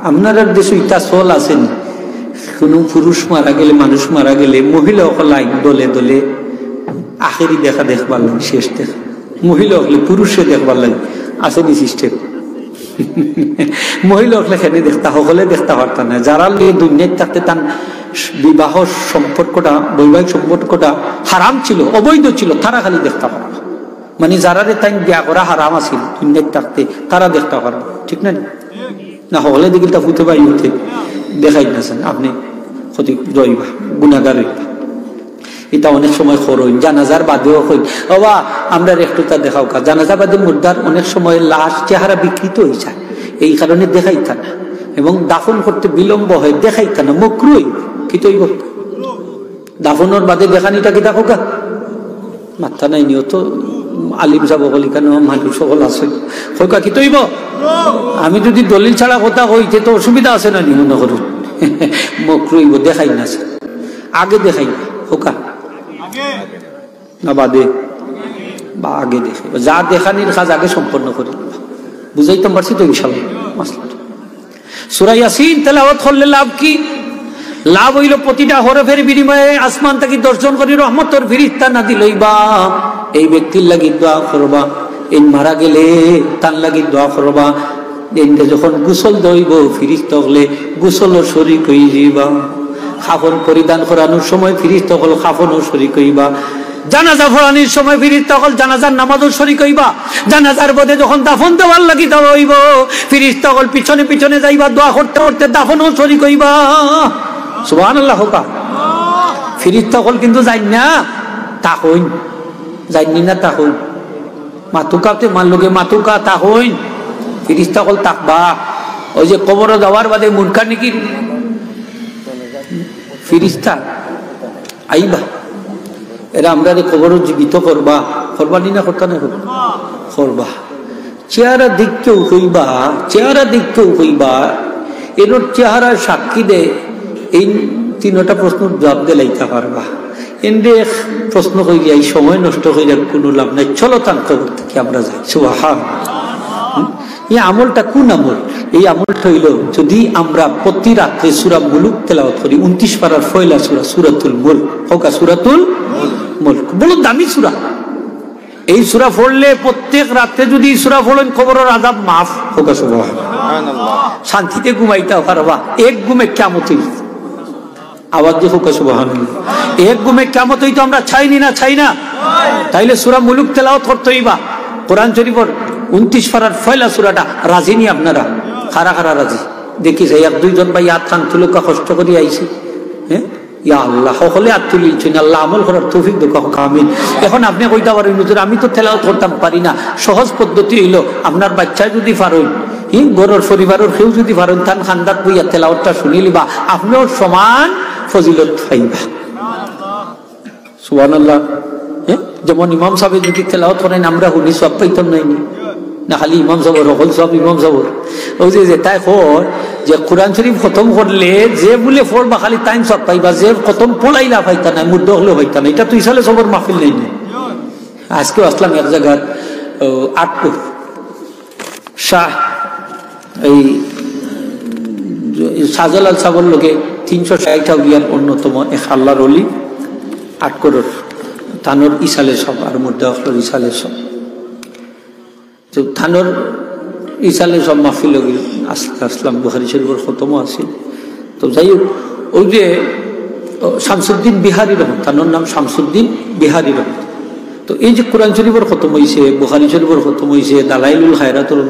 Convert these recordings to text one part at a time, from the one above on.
আপনারা দেশে ইটা চল আছেন, কোনো পুরুষ মারা গেলে, মানুষ মারা গেলে মহিলা লাইন দলে দলে আখেরি দেখা দেখবার লাগে, শেষ দেখা। মহিলা হলে পুরুষে দেখবার লাগে, আসেনি সিস্টেম। মহিলা হলে খেলে দেখতা, সকলে দেখতে পারতাম না। যারা দুনিয়ায় থাকতে তার বিবাহ সম্পর্কটা, বৈবাহিক সম্পর্কটা হারাম ছিল, অবৈধ ছিল, তারা খালি দেখতে পারবা। মানে যারা তাই বিয়া করা হারাম আছিল দুনিয়ায় থাকতে, তারা দেখতে পারবা, ঠিক না? না সকলে দেখি তা ফুটে পাই উঠে দেখাই নাছেন, আপনি ক্ষতি রইবা, গুণাগার রইবা। এটা অনেক সময় খরচ, জানাজার বাদেও হই বাবা আমরা একটু তা দেখাও কা। জানাজা বাদে মুর্দার অনেক সময় লাশ চেহারা বিকৃত হয়ে যায়, এই কারণে দেখাইতা না, এবং দাফন করতে বিলম্ব হয়, দেখাইতা না, মকরুই কি তৈব। দাফনের বাদে দেখানিটা কি দেখো কা, মাথা নাই নিয়ত আলিম যাব বলি কেন, মানুষ সকল আছে হইকা কি তৈব। আমি যদি দলিল ছাড়া কথা হইতে তো অসুবিধা আছে না, নি মনে করুন মকরুইব, দেখাই না, আগে দেখাই না হোকা না বাদে, বা আগে দেখে যা দেখানির কাজ আগে সম্পন্ন করি। বুঝাইতে পারছি তো ইনশাআল্লাহ মাসলাটা। সূরা ইয়াসিন তেলাওয়াত করলে লাভ কি? লাভ হইল প্রতিটা হরফের বিনিময়ে আসমান থেকে দর্শন করি রহমতের ফিরিস্তা নাজিল হইবা। এই ব্যক্তির লাগি দোয়া করবা, এই মারা গেলে তার লাগি দোয়া করবা। এনকে যখন গোসল দইব ফিরিস্তা হলে গোসলও শরীক হয়ে যাইবা। কাফন পরিধান করানোর সময় ফিরিস্তা হল কাফনও শরীক হইবা। জানাজা পড়ানোর সময় ফিরিস্তা হল জানাজার নামাজও শরীক হইবা। জানাজার পথে যখন দাফন দেওয়ার লাগি দেওয়া হইব ফিরিস্তা হল পিছনে পিছনে যাইবা, দোয়া করতে করতে দাফনও শরীক হইবা। সুবহানাল্লাহ হোকা। ফিরিস্তা হল কিন্তু যাই না তা হইন, যাইনি না তা হইন, মাতুকাতে মানলোকে মাতুকা তা হইন, ফিরিস্তা হল তাকবা। ওই যে কবর যাওয়ার বাদে মুনকার নাকি ফিরিস্তা আইবা, এরা আমরা খবর জীবিত করবা, করবা না করতা না করবা। চেহারা দেখতেও হইবা, চেহারা দেখতেও হইবা, এর চেহারা সাক্ষী দে। এই তিনটা প্রশ্ন জবাব দিলাইতে পারবা। এনে প্রশ্ন কইলে এই সময় নষ্ট হইলে কোনো লাভ নাই। চলো তার খবর থেকে আমরা যাই। সুবহানাল্লাহ। এই আমলটা কোন আমল? এই আমলটা হইল যদি আমরা প্রতি রাত্রে সূরা মুলক তেলাওয়াত করি, 29 পারার পয়লা সূরা সূরাতুল মুলক হোকা, সূরাতুল মুলক বড় দামি সূরা। এই সূরা পড়লে প্রত্যেক রাতে যদি সূরা পড়েন কবরের আযাব মাফ হোকা। সুবহানাল্লাহ। শান্তিতে ঘুমাইতে পারবা, এক ঘুমে কিয়ামত হইবে। আওয়াজ দিয়ে হোকা সুবহানাল্লাহ। এক ঘুমে কিয়ামত হইতো আমরা চাইনি না, চাই না? তাইলে সূরা মুলক তেলাওয়াত করতে হইবা। কোরআন শরীফের 29 পারার পয়লা সূরাটা রাজি নি আপনারা? খারা খারা রাজি দেখি যাই, এক দুইজন ভাই হাত খান তুলুকা কষ্ট করে আইছি। হ্যাঁ ইয়া আল্লাহ, সকলে হাত তুলিছেন, আল্লাহ আমল করার তৌফিক দাও। আমিন। এখন আপনি কইতে পারেন হুজুর আমি তো তেলাওয়াত করতাম পারি না। সহজ পদ্ধতি হইল আপনার বাচ্চায় যদি পারেন, ঘরের পরিবারের কেউ যদি পারেন, তান খান্দাত বইয়া তেলাওয়াতটা শুনি লিবা, আপনিও সমান ফজিলত পাইবা। সুবহানাল্লাহ। হ্যাঁ যেমন ইমাম সাহেব যদি তেলাওয়াত করেন আমরা শুনি সব পাইতাম নাই না, খালি ইমাম সাহেব সকল সব ইমাম সাহেব। ওই যে তাই কর যে কোরআন শরীফ খতম করলে যে বলে পড়বা খালি তাই সব পাইবা, যে খতম পড়াইলা পাইতা না, মুদ্দ হলেও পাইতা না। এটা তো ইসালে সবর মাহফিল নেই। আজকেও আসলাম এক জায়গার আটপুর শাহ, এই শাহজালাল সাবর লোকে 360 আউলিয়ার অন্যতম এক আল্লাহর ওলি, আটকরের থানোর ইসালে সব আর মুদ্দা হল ইসালে সব। তো থানোর ইসালে সব মাহফিল আসলাম, বুখারী শরীফের খতমও আছে। তো যাই হোক, ওই যে শামসুদ্দিন বিহারী রহমত, থানোর নাম শামসুদ্দিন বিহারী রহমত। তো এই যে কোরআন শরীফের খতম হয়েছে, বুখারী শরীফের খতম হয়েছে, দালাইলুল খায়রাতুল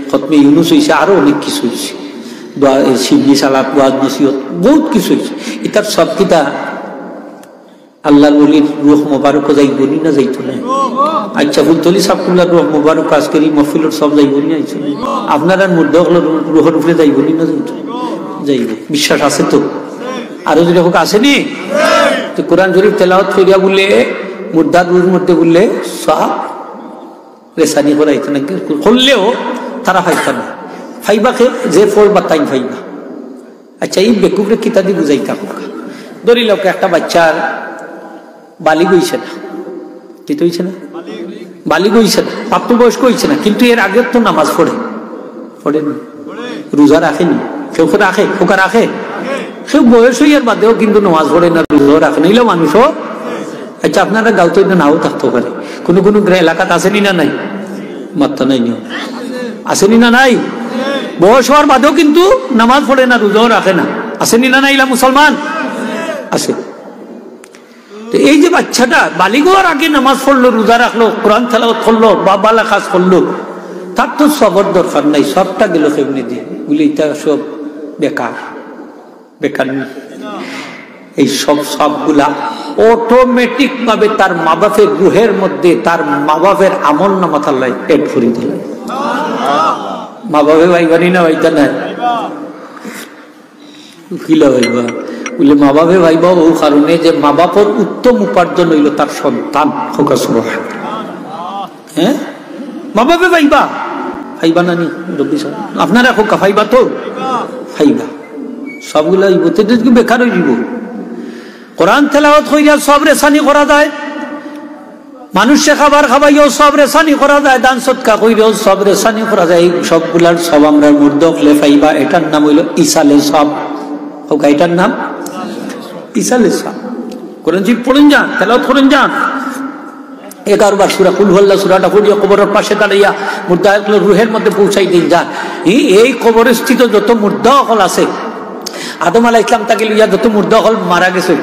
খতমে ইউনুস হয়েছে, আরো অনেক কিছু হয়েছে, শিবলি সালাত, ওয়াজ নসিহত, বহুত কিছু হয়েছে। এটার সব কিতা আল্লাহর ওলির রূহ মোবারক যাইবনি না যাইতো না? আচ্ছা ফুলতলি সাবকুল্লার রূহ মোবারক আজকের এই মাহফিলের সব যাইবনি? আইছে আপনারা মুর্দা রূহের উপরে যাইবনি না যাইতো? যাইব, বিশ্বাস আছে তো? আরো যদি হোক আসেনি তো কোরআন শরীফ তেলাওয়াত করিয়া বলে মুর্দার রূহের মধ্যে বললে সব রেসানি করাইতো না, করলেও তারা ফাইতা না। ফাইবাকে যে ফল বা তাই ফাইবা। আচ্ছা এই বেকুবরে কিতা দিয়ে বুঝাইতা হোক, ধরি লোক একটা বাচ্চার বালিগ হইছে না, কি তো হইছে না, বালিগ হইছে না, প্রাপ্তবয়স্ক হইছে না, কিন্তু এর আগে তো নামাজ পড়ে না, রোজা রাখেনি, কেউ রাখে, খোকা রাখে, কেউ বয়স হইয়ার বাদেও কিন্তু নামাজ পড়ে না, রোজা রাখে নিলেও মানুষও। আচ্ছা আপনারা গাঁও তো নাও থাকতে পারে, কোনো কোনো এলাকাত আসেনি না নাই? মাত্রা নাই নিয়ম আসেনি না নাই? বয়স হওয়ার বাদেও কিন্তু নামাজ পড়ে না, রোজাও রাখে না, আসেনি না নাই? মুসলমান আছে। তো এই যে বাচ্চাটা বালিগ হওয়ার আগে নামাজ পড়লো, রোজা রাখলো, কোরআন তেলাওয়াত করলো, বাবালা কাজ করলো, তার তো সবর দরকার নাই, সবটা গেল কেমনি দিয়ে বলে এটা সব বেকার। বেকার এই সবগুলা অটোমেটিক ভাবে তার মা বাপের রুহের মধ্যে, তার মা বাপের আমল নামা তাল্লাই এড করে দিল। মা বাপে ভাইবানি না ভাইতা নাই কিলা ভাইবা বলে মা বাপে ভাইবা ও কারণে যে মা বাপের উত্তম উপার্জন হইল তার সন্তান। হ্যাঁ মা বাপে ভাইবা ফাইবা নানি রবি সাহেব আপনারা খোকা ফাইবা তো ফাইবা সবগুলা বেকার হয়ে যাব। কোরআন তেলাওয়াত কইরা সব রেসানি করা যায়, মানুষে খাবার খাবাইও সব রেসানি করা যায়, দান সৎকা কইরেও সব রেসানি করা যায়। সবগুলার সব আমরা মুর্দকলে ফাইবা। এটার নাম হইল ইসালে সব। খোকা এটার নাম ইসালে সব। কোরআন শরীফ পড়েন যান, তেলাওয়াত করেন যান। 11 বার সূরা কুল হুয়াল্লাহ সূরাটা পড়িয়া কবরের পাশে দাঁড়াইয়া মুর্দাগুলো রুহের মধ্যে পৌঁছাই দিন যান। এই কবরে স্থিত যত মুর্দা হল আছে, আদম আলাইহিস সালাম তাকে লইয়া যত মুর্দা হল মারা গেছে,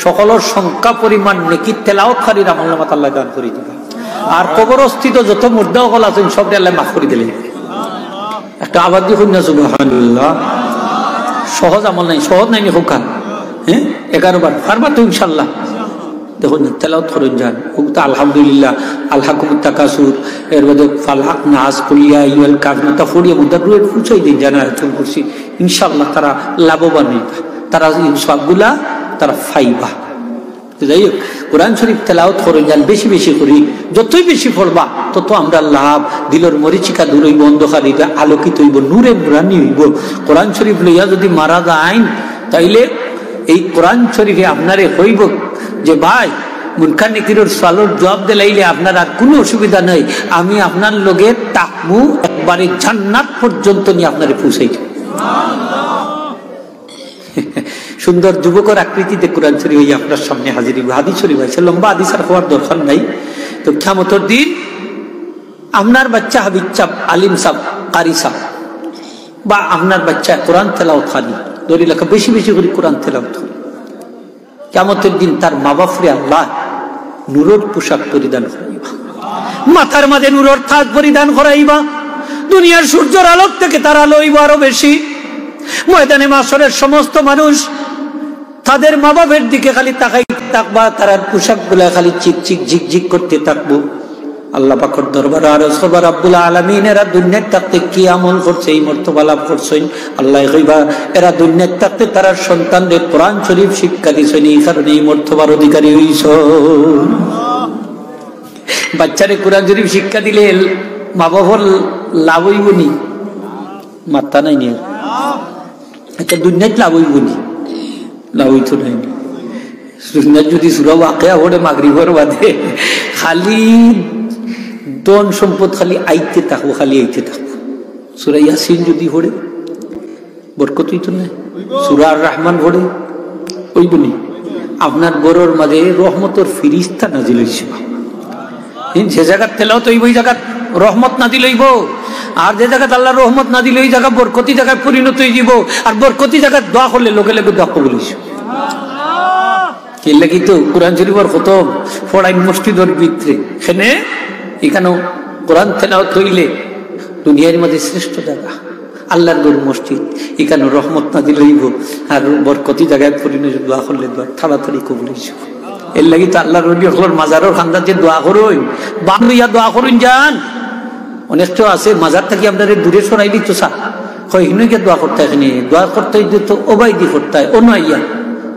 সকলের সংখ্যা পরিমাণ নেকি তেলাওয়াতকারীর আমলনামাত আল্লাহ দান করে দিবা। আর কবরস্থিত যত মুর্দা হল আছেন সবটা আল্লাহ মাফ করে দিলেন। একটা আবার দেখুন না, সুবহানাল্লাহ। সহজ আমল নাই, সহজ নাই হোকা। হ্যাঁ 11 বার পারবা তো ইনশাআল্লাহ। দেখুন তেলাওয়াত করেন যান। আলহামদুলিল্লাহ, আলহাকুমুত তাকাসুর, এর মধ্যে ফালাক নাস কুলিয়া ইউল কাফিরুন তাফরিয়া মুদাররুর পৌঁছাই দিন জানা আয়াতুল কুরসি। ইনশাআল্লাহ তারা লাভবান হইবা, তারা সবগুলা তারা ফাইবা। যাই হোক কোরআন শরীফ তেলাওয়াত করেন যান, বেশি বেশি করি। যতই বেশি পড়বা তত আমরা লাভ। দিলের মরিচিকা দূর হইব, অন্ধকার হইবা আলোকিত হইব, নূরে নুরানি হইব। কোরআন শরীফ লইয়া যদি মারা যায় তাইলে এই কোরআন শরীফে আপনারে হইব যে ভাই মুনকার নেকিরের সওয়ালের জবাব দিলাইলে আপনার আর কোনো অসুবিধা নাই, আমি আপনার লগে তাকবু একবারে জান্নাত পর্যন্ত নিয়ে আপনারে পৌঁছাই দেব। সুন্দর যুবকের আকৃতিতে কোরআন শরীফ হইয়া আপনার সামনে হাজির হইব। হাদিস শরীফ আছে, লম্বা হাদিস আর হওয়ার দরকার নাই। তো কিয়ামতের দিন আপনার বাচ্চা হাবিব সাহেব, আলিম সাহেব, কারি সাহেব, বা আপনার বাচ্চা কোরআন তেলাওয়াত খালি ধরি লেখা বেশি বেশি করে কোরআন তেলাওয়াত করে, কিয়ামতের দিন তার মা বাপরে আল্লাহ নূরের পোশাক পরিধান করাইবা, মাথার মাঝে নূরের তাজ পরিধান করাইবা। দুনিয়ার সূর্যের আলোক থেকে তার আলো হইব আরো বেশি। ময়দানে মাশরের সমস্ত মানুষ তাদের মা বাপের দিকে খালি তাকাই থাকবা, তার পোশাক গুলা খালি চিকচিক ঝিকঝিক করতে থাকবো। আল্লাহ পাকের দরবারে আর সবার রব্বুল আলামিন এরা দুনিয়ায় থাকতে কি আমল করছে, এই মর্তবা লাভ করছেন। আল্লাহ কইবা এরা দুনিয়ায় থাকতে তারা সন্তানদের কোরআন শরীফ শিক্ষা দিছেন, এই কারণে এই মর্তবার অধিকারী হইছ। বাচ্চারে কোরআন শরীফ শিক্ষা দিলে মা বাবার লাভ হইব নি? মাত্রা নাই নি। আচ্ছা দুনিয়ায় লাভ হইব নি? লাভ হইতো নাই। দুনিয়ায় যদি সূরা ওয়াকিয়া পড়ে মাগরিবের বাদে খালি ধন সম্পদ খালি আইতে থাকবো, খালি আইতে থাকবো। সূরা ইয়াসিন যদি পড়ে বরকত হইতো না? সূরা আর রহমান পড়ে হইব নি? আপনার গরুর মাঝে রহমতের ফিরিস্তা নাজিল হইছে। যে জায়গা তেলাওয়াত হইব ওই জায়গা রহমত নাজিল হইব, আর যে জায়গা আল্লাহর রহমত নাজিল ওই জায়গা বরকতি জায়গায় পরিণত হয়ে যাব। আর বরকতি জায়গা দোয়া করলে লোকে লোকে দোয়া কবুল হইছে। এর লাগি তো কোরআন শরীফের কত পড়াই মসজিদের ভিতরে, এখানে এখানেও কোরআন তেলাওয়াত হইলে দুনিয়ার মধ্যে শ্রেষ্ঠ জায়গা আল্লাহর গরু মসজিদ, এখানে রহমত নাজিল হইব। আর বরকতি জায়গায় পরিণত দোয়া করলে দোয়া তাড়াতাড়ি কবুল হইছে। এর লাগি তো আল্লাহর ওলি হল মাজারের খান্দার যে দোয়া করুন, বাংলিয়া দোয়া করুন যান। অনেক তো আছে মাজার থেকে আপনার দূরে সরাই দিত সা হিনে গিয়ে দোয়া করতে, এখানে দোয়া করতে তো ওবাইদি করতে হয়, অন্য আইয়া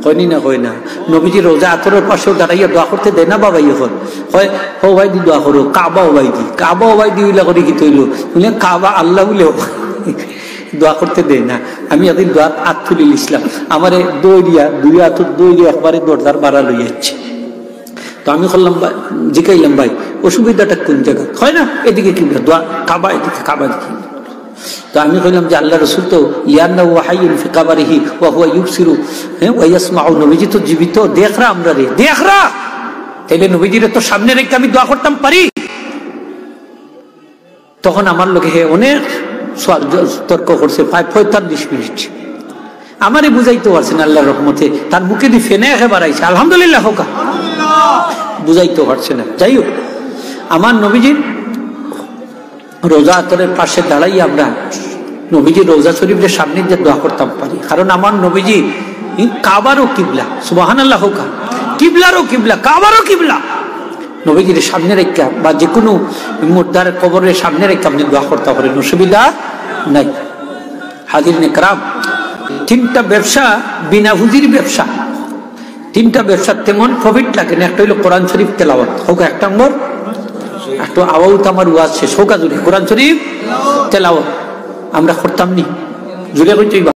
হয়নি না হয় না। নবীজি রোজা আতরের পাশেও দাঁড়াইয়া দোয়া করতে দেয় না বাবাই এখন হয় ওবাইদি দোয়া করো, কাবা ওবাইদি, কাবা ওবাইদি উইলা করে কি তৈল বুঝলেন, কাবা আল্লাহ বলেও দোয়া করতে দেয় না। আমি একদিন দোয়া হাত তুলি ইসলাম, আমার দৌড়িয়া দুই হাত দৌড়িয়া একবারে দরজার বাড়া লইয়া যাচ্ছে। তো আমি বললাম জিকাইলাম ভাই অসুবিধাটা কোন জায়গা? হয় না এদিকে কি দোয়া কাবা, এদিকে কাবা দিকে তো আমি কইলাম যে আল্লাহ রসুল তো ইয়ান্না ওয়া হাইয়ুন ফি কাবারিহি ওয়া হুয়া ইউবসিরু ওয়া ইয়াসমাউ, নবীজি তো জীবিত, দেখরা আমরা রে, দেখরা। তাইলে নবীজির তো সামনে রেখে আমি দোয়া করতাম পারি? তখন আমার লোকে অনেক তর্ক করছে, 45 মিনিট আমারে বুঝাইতে পারছেন আল্লাহর রহমতে, তার মুখে দিয়ে ফেনে একেবারে আইছে আলহামদুলিল্লাহ হোক, বুঝাইতে পারছে না। যাই হোক, আমার নবীজির রোজা আতরের পাশে দাঁড়াই আমরা নবীজি রোজা শরীফের সামনে যে দোয়া করতাম পারি, কারণ আমার নবীজি কাবারও কিবলা, সুবহানাল্লাহ হোক, কিবলারও কিবলা, কাবারও কিবলা। নবীজির সামনে রেখা বা যে কোনো মুর্দার কবরের সামনে রেখে আপনি দোয়া করতে পারেন, অসুবিধা নাই। হাজিরিন ইকরাম, 3টা ব্যবসা বিনা পুঁজির ব্যবসা, 3টা ব্যবসা তেমন প্রফিট লাগে না। একটা হইল কোরআন শরীফ তেলাওয়াত হোক 1 নম্বর, একটা আওয়াজ আমার ওয়াজ শেষ হোক, জুড়ে কোরআন শরীফ তেলাওয়াত আমরা করতাম নি, জুড়ে কইতেই